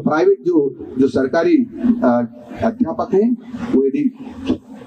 Private जो सरकारी अध्यापक हैं वो यदि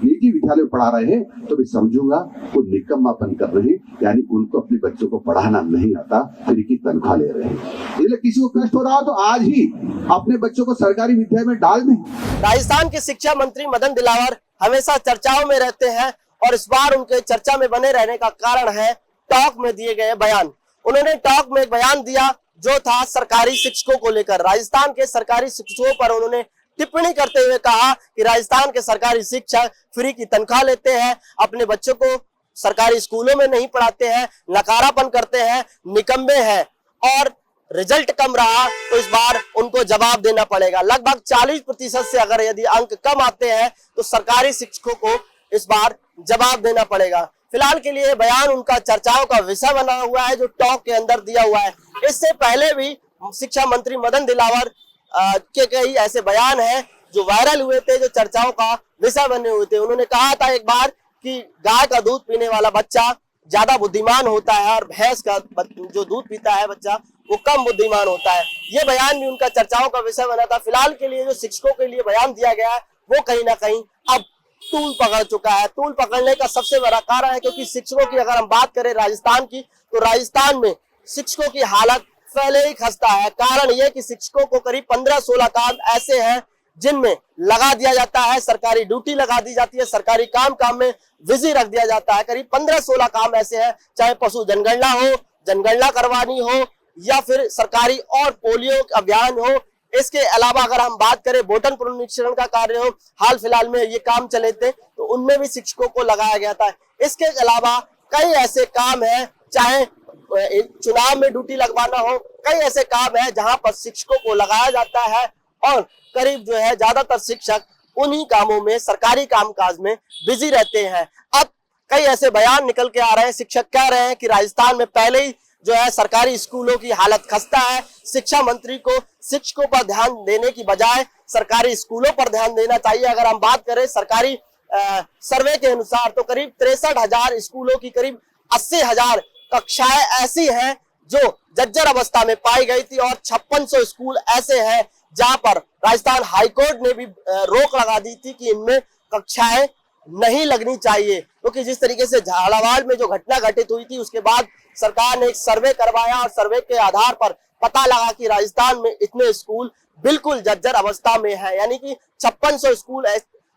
निजी विद्यालय में पढ़ा रहे हैं तो मैं समझूंगा वो निकम्मापन कर रहे हैं, यानी उनको अपने बच्चों को पढ़ाना नहीं आता, फ्री की तनख्वाह ले रहे हैं। इसलिए किसी को कष्ट हो रहा हो तो आज ही अपने बच्चों को सरकारी विद्यालय में डाल दें। राजस्थान के शिक्षा मंत्री मदन दिलावर हमेशा चर्चाओं में रहते हैं और इस बार उनके चर्चा में बने रहने का कारण है टॉक में दिए गए बयान। उन्होंने टॉक में एक बयान दिया जो था सरकारी शिक्षकों को लेकर। राजस्थान के सरकारी शिक्षकों पर उन्होंने टिप्पणी करते हुए कहा कि राजस्थान के सरकारी शिक्षक फ्री की तनख्वाह लेते हैं, अपने बच्चों को सरकारी स्कूलों में नहीं पढ़ाते हैं, नकारापन करते हैं, निकम्मे हैं और रिजल्ट कम रहा तो इस बार उनको जवाब देना पड़ेगा। लगभग 40% से अगर यदि अंक कम आते हैं तो सरकारी शिक्षकों को इस बार जवाब देना पड़ेगा। फिलहाल के लिए बयान उनका चर्चाओं का विषय बना हुआ है जो टॉक के अंदर दिया हुआ है। इससे पहले भी शिक्षा मंत्री मदन दिलावर के कई ऐसे बयान हैं जो वायरल हुए थे, जो चर्चाओं का विषय बने हुए थे। उन्होंने कहा था एक बार कि गाय का दूध पीने वाला बच्चा ज्यादा बुद्धिमान होता है और भैंस का जो दूध पीता है बच्चा वो कम बुद्धिमान होता है। ये बयान भी उनका चर्चाओं का विषय बना था। फिलहाल के लिए जो शिक्षकों के लिए बयान दिया गया है वो कहीं ना कहीं अब तूल पकड़ चुका है। तूल पकड़ने का सबसे बड़ा कारण है क्योंकि शिक्षकों की अगर हम बात करें राजस्थान की तो राजस्थान में शिक्षकों की हालत पहले ही खस्ता है। कारण यह कि शिक्षकों को करीब 15-16 काम ऐसे हैं जिनमें लगा दिया जाता है, सरकारी ड्यूटी लगा दी जाती है, सरकारी काम में बिजी रख दिया जाता है। करीब 15-16 काम ऐसे हैं, चाहे पशु जनगणना हो, जनगणना करवानी हो या फिर सरकारी और पोलियो अभियान हो। इसके अलावा अगर हम बात करें वोटर पुनरीक्षण का कार्य हो, हाल फिलहाल में ये काम चले थे तो उनमें भी शिक्षकों को लगाया गया था। इसके अलावा कई ऐसे काम हैं, चाहे चुनाव में ड्यूटी लगवाना हो, कई ऐसे काम है जहां पर शिक्षकों को लगाया जाता है और करीब जो है ज्यादातर शिक्षक उन्हीं कामों में, सरकारी कामकाज में बिजी रहते हैं। अब कई ऐसे बयान निकल के आ रहे हैं, शिक्षक कह रहे हैं कि राजस्थान में पहले ही जो है सरकारी स्कूलों की हालत खस्ता है। शिक्षा मंत्री को शिक्षकों पर ध्यान देने की बजाय सरकारी स्कूलों पर ध्यान देना चाहिए। अगर हम बात करें सरकारी सर्वे के अनुसार तो करीब 63,000 स्कूलों की करीब 80,000 कक्षाएं ऐसी हैं जो जर्जर अवस्था में पाई गई थी और 5600 स्कूल ऐसे हैं जहां पर राजस्थान हाईकोर्ट ने भी रोक लगा दी थी कि इनमें कक्षाएं नहीं लगनी चाहिए। क्योंकि जिस तरीके से झालावाड़ में जो घटना घटित हुई थी उसके बाद सरकार ने एक सर्वे करवाया और सर्वे के आधार पर पता लगा कि राजस्थान में इतने स्कूल बिल्कुल जर्जर अवस्था में है, यानी कि 5600 स्कूल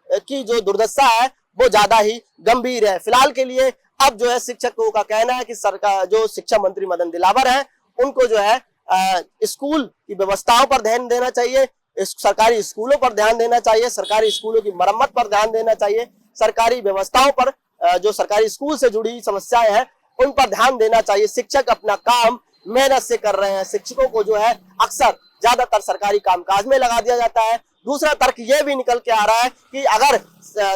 की जो दुर्दशा है वो ज्यादा ही गंभीर है। फिलहाल के लिए अब जो है शिक्षकों का कहना है कि सरकार जो शिक्षा मंत्री मदन दिलावर है उनको जो है स्कूल की व्यवस्थाओं पर ध्यान देना चाहिए, सरकारी स्कूलों पर ध्यान देना चाहिए, सरकारी स्कूलों की मरम्मत पर ध्यान देना चाहिए, सरकारी व्यवस्थाओं पर जो सरकारी स्कूल से जुड़ी समस्याएं हैं उन पर ध्यान देना चाहिए। शिक्षक अपना काम मेहनत से कर रहे हैं। शिक्षकों को जो है अक्सर ज्यादातर सरकारी कामकाज में लगा दिया जाता है। दूसरा तर्क यह भी निकल के आ रहा है कि अगर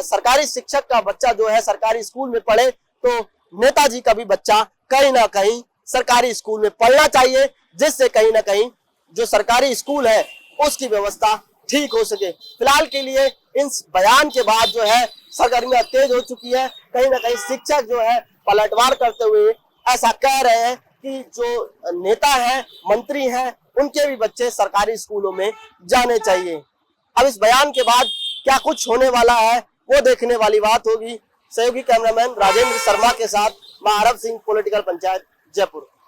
सरकारी शिक्षक का बच्चा जो है सरकारी स्कूल में पढ़े तो नेताजी का भी बच्चा कहीं ना कहीं सरकारी स्कूल में पढ़ना चाहिए, जिससे कहीं ना कहीं जो सरकारी स्कूल है उसकी व्यवस्था ठीक हो सके। फिलहाल के लिए इन बयान के बाद जो है सरगर्मियां तेज हो चुकी है। कहीं ना कहीं शिक्षक जो है पलटवार करते हुए ऐसा कह रहे हैं कि जो नेता हैं, मंत्री हैं, उनके भी बच्चे सरकारी स्कूलों में जाने चाहिए। अब इस बयान के बाद क्या कुछ होने वाला है वो देखने वाली बात होगी। सहयोगी कैमरामैन राजेंद्र शर्मा के साथ मैं आरव सिंह, पॉलिटिकल पंचायत, जयपुर।